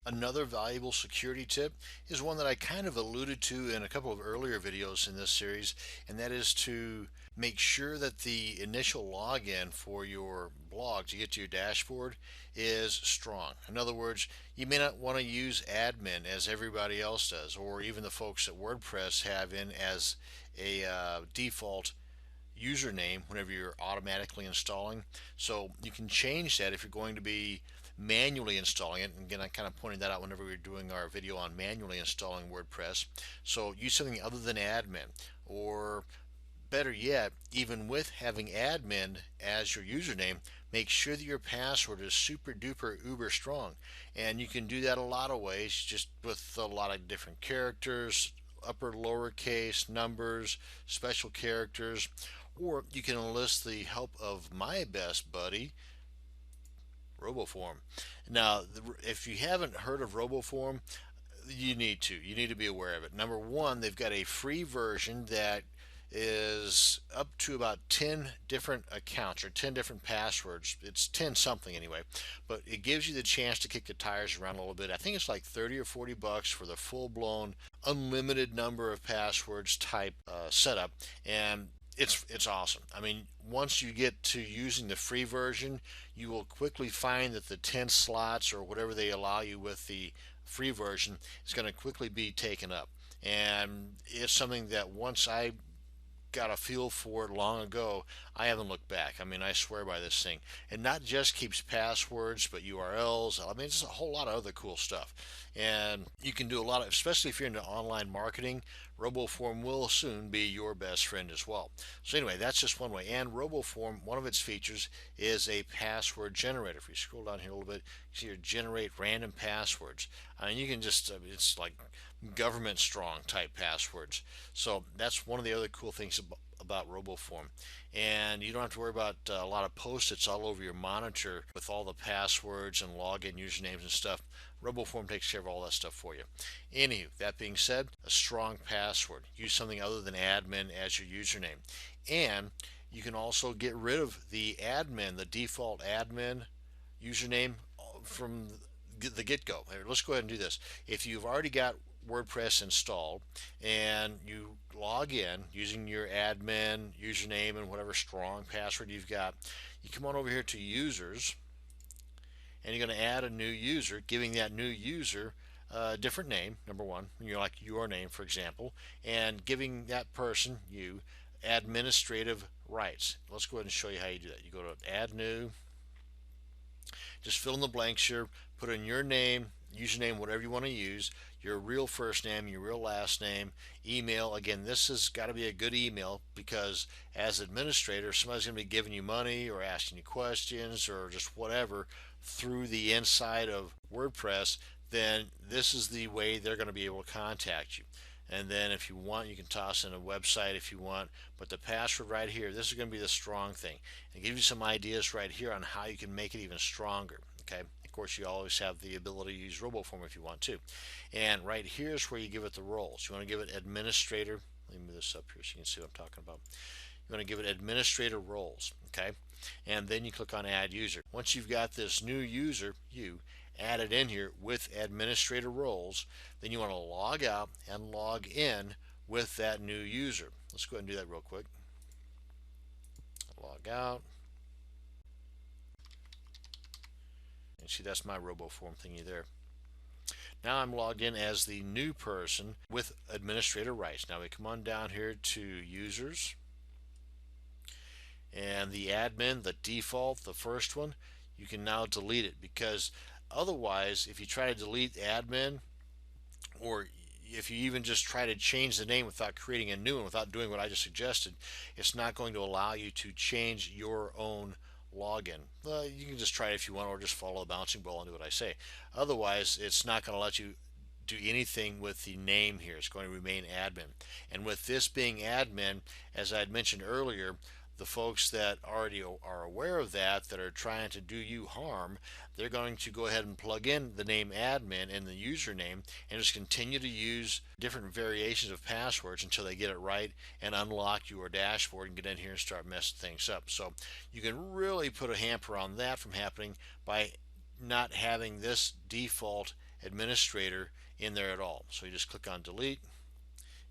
Another valuable security tip is one that I kind of alluded to in a couple of earlier videos in this series, and that is to make sure that the initial login for your blog to get to your dashboard is strong. In other words, you may not want to use admin as everybody else does, or even the folks at WordPress have in as a default username whenever you're automatically installing. So you can change that if you're going to be manually installing it. And again, I kind of pointed that out whenever we were doing our video on manually installing WordPress. So use something other than admin, or better yet, even with having admin as your username, make sure that your password is super duper uber strong. And you can do that a lot of ways, just with a lot of different characters, upper lowercase numbers, special characters, or you can enlist the help of my best buddy, RoboForm. Now, if you haven't heard of RoboForm, you need to. You need to be aware of it. Number one, they've got a free version that is up to about 10 different accounts or 10 different passwords. It's 10 something anyway, but it gives you the chance to kick the tires around a little bit. I think it's like 30 or 40 bucks for the full-blown unlimited number of passwords type setup, and it's awesome. I mean, once you get to using the free version, you will quickly find that the 10 slots or whatever they allow you with the free version is going to quickly be taken up. And it's something that once I got a feel for it long ago, I haven't looked back. I mean, I swear by this thing. And not just keeps passwords, but URLs. I mean, it's a whole lot of other cool stuff. And you can do a lot of, especially if you're into online marketing, RoboForm will soon be your best friend as well. So anyway, that's just one way. And RoboForm, one of its features is a password generator. If you scroll down here a little bit, you see here generate random passwords. And you can just, it's like government strong type passwords. So that's one of the other cool things about RoboForm. And you don't have to worry about a lot of post-its all over your monitor with all the passwords and login usernames and stuff. RoboForm takes care of all that stuff for you. Anywho, that being said, a strong password. Use something other than admin as your username. And you can also get rid of the admin, the default admin username from the get-go. Let's go ahead and do this. If you've already got WordPress installed and you log in using your admin username and whatever strong password you've got, you come on over here to users, and you're going to add a new user, giving that new user a different name, number one, like your name, for example, and giving that person, you, administrative rights. Let's go ahead and show you how you do that. You go to add new, just fill in the blanks here, put in your name, username, whatever you want to use, your real first name, your real last name, email. Again, this has got to be a good email, because as administrator, somebody's going to be giving you money or asking you questions or just whatever through the inside of WordPress, then this is the way they're going to be able to contact you. And then if you want, you can toss in a website if you want, but the password right here, this is going to be the strong thing, and give you some ideas right here on how you can make it even stronger. Okay, of course, you always have the ability to use RoboForm if you want to. And right here is where you give it the roles. You want to give it administrator. Let me move this up here so you can see what I'm talking about. You want to give it administrator roles. Okay, and then you click on add user. Once you've got this new user, you add it in here with administrator roles, then you want to log out and log in with that new user. Let's go ahead and do that real quick. Log out. And see, that's my RoboForm thingy there. Now I'm logged in as the new person with administrator rights. Now we come on down here to users, and the admin, the default, the first one, you can now delete it, because otherwise, if you try to delete admin, or if you even just try to change the name without creating a new one, without doing what I just suggested, it's not going to allow you to change your own login. You can just try it if you want, or just follow the bouncing ball and do what I say. Otherwise, it's not going to let you do anything with the name here. It's going to remain admin. And with this being admin, as I had mentioned earlier, the folks that already are aware of that are trying to do you harm, they're going to go ahead and plug in the name admin in the username and just continue to use different variations of passwords until they get it right and unlock your dashboard and get in here and start messing things up. So you can really put a hamper on that from happening by not having this default administrator in there at all. So you just click on delete.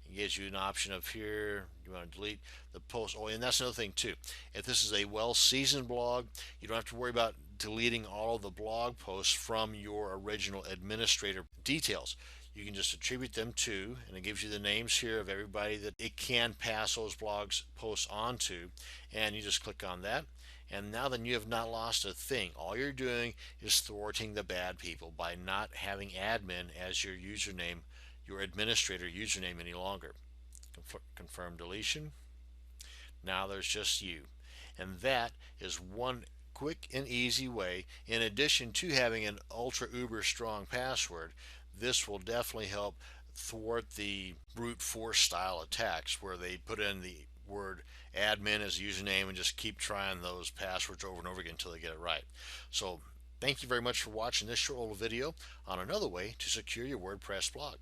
It gives you an option of here you want to delete the post. Oh, and that's another thing too. If this is a well-seasoned blog, you don't have to worry about deleting all of the blog posts from your original administrator details. You can just attribute them to, and it gives you the names here of everybody that it can pass those blogs posts on to, and you just click on that. And now then you have not lost a thing. All you're doing is thwarting the bad people by not having admin as your username, your administrator username any longer. Confirm deletion. Now there's just you. And that is one quick and easy way, in addition to having an ultra uber strong password. This will definitely help thwart the brute force style attacks where they put in the word admin as a username and just keep trying those passwords over and over again until they get it right. So thank you very much for watching this short little video on another way to secure your WordPress blog.